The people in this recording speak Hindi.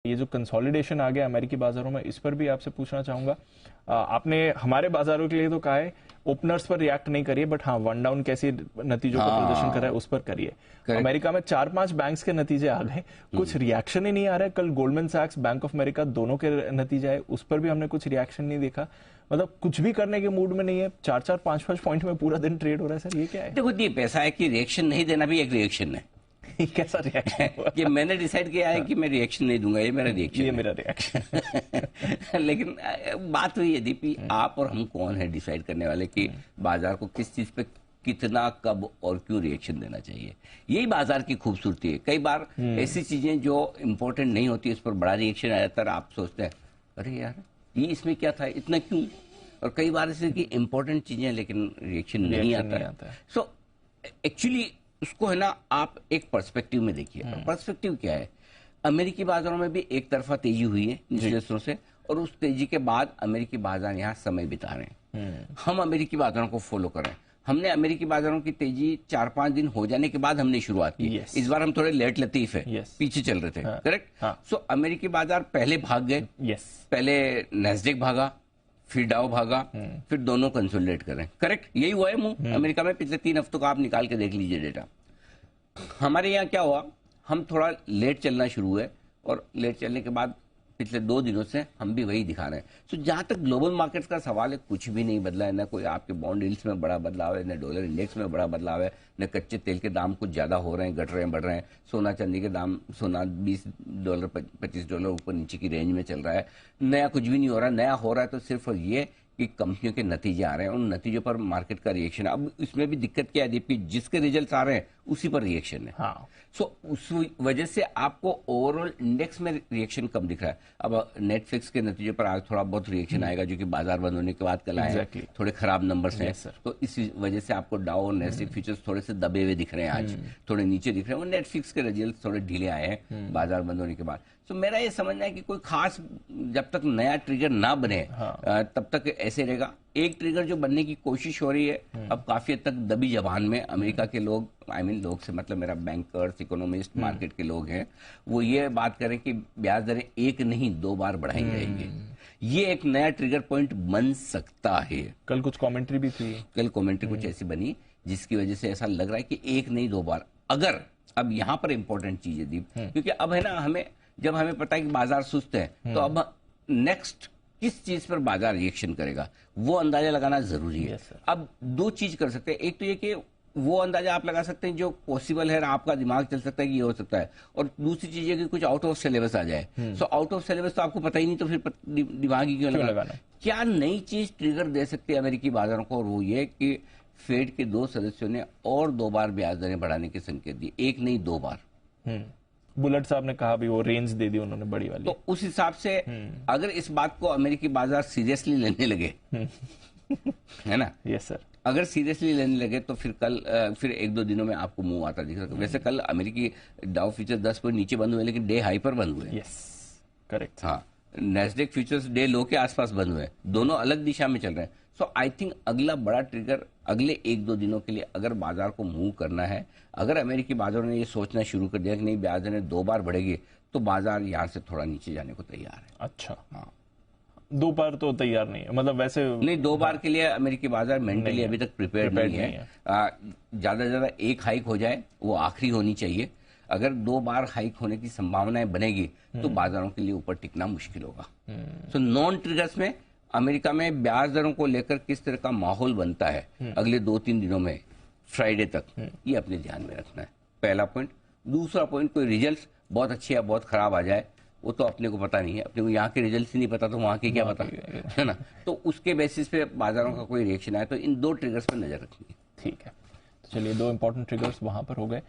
ये जो कंसोलिडेशन आ गया अमेरिकी बाजारों में, इस पर भी आपसे पूछना चाहूंगा। आपने हमारे बाजारों के लिए तो कहा है ओपनर्स पर रिएक्ट नहीं करिए, बट हाँ वन डाउन कैसे नतीजों का प्रदर्शन कर रहा है उस पर करिए। अमेरिका में 4-5 बैंक्स के नतीजे आ गए, कुछ रिएक्शन ही नहीं आ रहा है। कल गोल्डमैन सैक्स, बैंक ऑफ अमेरिका दोनों के नतीजे आए, उस पर भी हमने कुछ रिएक्शन नहीं देखा। मतलब कुछ भी करने के मूड में नहीं है। 4-4, 5-5 पॉइंट में पूरा दिन ट्रेड हो रहा है। सर ये क्या है? देखो ये पैसा है कि रिएक्शन नहीं देना भी एक रिएक्शन है। कैसा रिएक्शन? कि मैंने डिसाइड किया है कि मैं रिएक्शन नहीं दूंगा, ये मेरा रिएक्शन, ये मेरा रिएक्शन। लेकिन बात वही है दीपी, आप और हम कौन है डिसाइड करने वाले कि बाजार को किस चीज पे कितना, कब और क्यों रिएक्शन देना चाहिए। यही बाजार की खूबसूरती है। कई बार ऐसी चीजें जो इंपॉर्टेंट नहीं होती उस पर बड़ा रिएक्शन आ जाता है, आप सोचते हैं अरे यार ये इसमें क्या था, इतना क्यों। और कई बार ऐसे कि इंपॉर्टेंट चीजें लेकिन रिएक्शन नहीं आता है। सो एक्चुअली उसको है ना, आप एक पर्सपेक्टिव में देखिए। पर्सपेक्टिव क्या है, अमेरिकी बाजारों में भी एक तरफा तेजी हुई है निचले स्तरों से, और उस तेजी के बाद अमेरिकी बाजार यहाँ समय बिता रहे हैं। हम अमेरिकी बाजारों को फॉलो कर रहे हैं। हमने अमेरिकी बाजारों की तेजी 4-5 दिन हो जाने के बाद हमने शुरुआत की। इस बार हम थोड़े लेट लतीफ है, पीछे चल रहे थे। करेक्ट। सो अमेरिकी बाजार पहले भाग गए। पहले नैस्डैक भागा, फिर डाउ भागा, फिर दोनों कंसोलिडेट करें। करेक्ट, यही हुआ है अमेरिका में पिछले 3 हफ्तों का। आप निकाल के देख लीजिए डेटा। हमारे यहाँ क्या हुआ, हम थोड़ा लेट चलना शुरू हुए, और लेट चलने के बाद पिछले 2 दिनों से हम भी वही दिखा रहे हैं। तो जहां तक ग्लोबल मार्केट्स का सवाल है, कुछ भी नहीं बदला है। ना कोई आपके बॉन्ड यील्ड्स में बड़ा बदलाव है, न डॉलर इंडेक्स में बड़ा बदलाव है, न कच्चे तेल के दाम कुछ ज्यादा हो रहे हैं, घट रहे हैं, बढ़ रहे हैं। सोना चांदी के दाम, सोना $20 $25 ऊपर नीचे की रेंज में चल रहा है। नया कुछ भी नहीं हो रहा। नया हो रहा है तो सिर्फ ये कि कंपनियों के नतीजे आ रहे हैं, उन नतीजों पर मार्केट का रिएक्शन है। अब इसमें भी दिक्कत क्या है दीपी, जिसके रिजल्ट्स आ रहे हैं उसी पर रिएक्शन है। हाँ। सो उस वजह से आपको ओवरऑल इंडेक्स में रिएक्शन कम दिख रहा है। अब नेटफ्लिक्स के नतीजों पर आज थोड़ा बहुत रिएक्शन आएगा, जो कि बाजार बंद होने के बाद कल आए। थोड़े खराब नंबर्स हैं, तो इसी वजह से आपको डाउ और नैस्डैक फ्यूचर्स थोड़े से दबे हुए दिख रहे हैं, आज थोड़े नीचे दिख रहे हैं। वो नेटफ्लिक्स के रिजल्ट थोड़े ढीले आए हैं बाजार बंद होने के बाद। तो मेरा ये समझना है कि कोई खास जब तक नया ट्रिगर ना बने तब तक ऐसे रहेगा। एक ट्रिगर जो बनने की कोशिश हो रही है अब काफी हद तक दबी जबान में अमेरिका के लोग, लोग से मतलब मेरा बैंकर्स, इकोनॉमिस्ट, मार्केट के लोग हैं, वो ये बात करें कि ब्याज दरें 1 नहीं 2 बार बढ़ाई जाएंगी। ये एक नया ट्रिगर पॉइंट बन सकता है। कल कुछ कमेंट्री भी थी, कल कमेंट्री कुछ ऐसी बनी जिसकी वजह से ऐसा लग रहा है कि 1 नहीं 2 बार। अगर अब यहाँ पर इंपॉर्टेंट चीज है दीप, क्योंकि अब है ना, जब हमें पता है कि बाजार सुस्त है, तो अब नेक्स्ट किस चीज पर बाजार रिएक्शन करेगा वो अंदाजा लगाना जरूरी है। अब 2 चीज कर सकते हैं। एक तो ये कि वो अंदाजा आप लगा सकते हैं जो पॉसिबल है, आपका दिमाग चल सकता है कि ये हो सकता है, और दूसरी चीज है कि कुछ आउट ऑफ सिलेबस आ जाए। सो आउट ऑफ सिलेबस तो आपको पता ही नहीं, तो फिर दिमाग ही क्यों लगाना। क्या नई चीज ट्रिगर दे सकती है अमेरिकी बाजारों को, और वो ये कि फेड के 2 सदस्यों ने और 2 बार ब्याज दरें बढ़ाने के संकेत दिए। 1 नहीं 2 बार। बुलेट साहब ने कहा भी वो रेंज दे दी उन्होंने बड़ी वाली। तो उस हिसाब से अगर इस बात को अमेरिकी बाजार सीरियसली लेने लगे है ना, यस सर, अगर सीरियसली लेने लगे तो फिर कल फिर 1-2 दिनों में आपको मूव आता दिख रहा है। वैसे कल अमेरिकी डाउ फ्यूचर 10 पॉइंट नीचे बंद हुए, लेकिन डे हाई पर बंद हुए। Yes correct. हाँ, नैस्डैक फ्यूचर्स डे लो के आसपास बंद हुए, दोनों अलग दिशा में चल रहे हैं। सो आई थिंक अगला बड़ा ट्रिगर अगले 1-2 दिनों के लिए अगर बाजार को मूव करना है, अगर अमेरिकी बाजारों ने ये सोचना शुरू कर दिया कि नहीं ब्याज दरें 2 बार बढ़ेगी, तो बाजार यहाँ से थोड़ा नीचे जाने को तैयार है। अच्छा, हाँ 2 बार तो तैयार नहीं है, मतलब वैसे नहीं 2 बार के लिए अमेरिकी बाजार मेंटली अभी तक प्रिपेयर्ड नहीं है। ज्यादा से ज्यादा 1 हाइक हो जाए, वो आखिरी होनी चाहिए। अगर 2 बार हाइक होने की संभावनाएं बनेगी तो बाजारों के लिए ऊपर टिकना मुश्किल होगा। सो नॉन ट्रिगर्स में अमेरिका में ब्याज दरों को लेकर किस तरह का माहौल बनता है अगले 2-3 दिनों में, फ्राइडे तक, ये अपने ध्यान में रखना है, पहला पॉइंट। दूसरा पॉइंट, कोई रिजल्ट बहुत अच्छे या बहुत खराब आ जाए वो तो अपने को पता नहीं है। अपने को यहाँ के रिजल्ट ही नहीं पता, तो वहाँ के क्या पता है ना। तो उसके बेसिस पे बाजारों का कोई रिएक्शन आए तो इन 2 ट्रिगर्स पर नजर रखनी है। ठीक है, तो चलिए 2 इंपॉर्टेंट ट्रिगर्स वहां पर हो गए।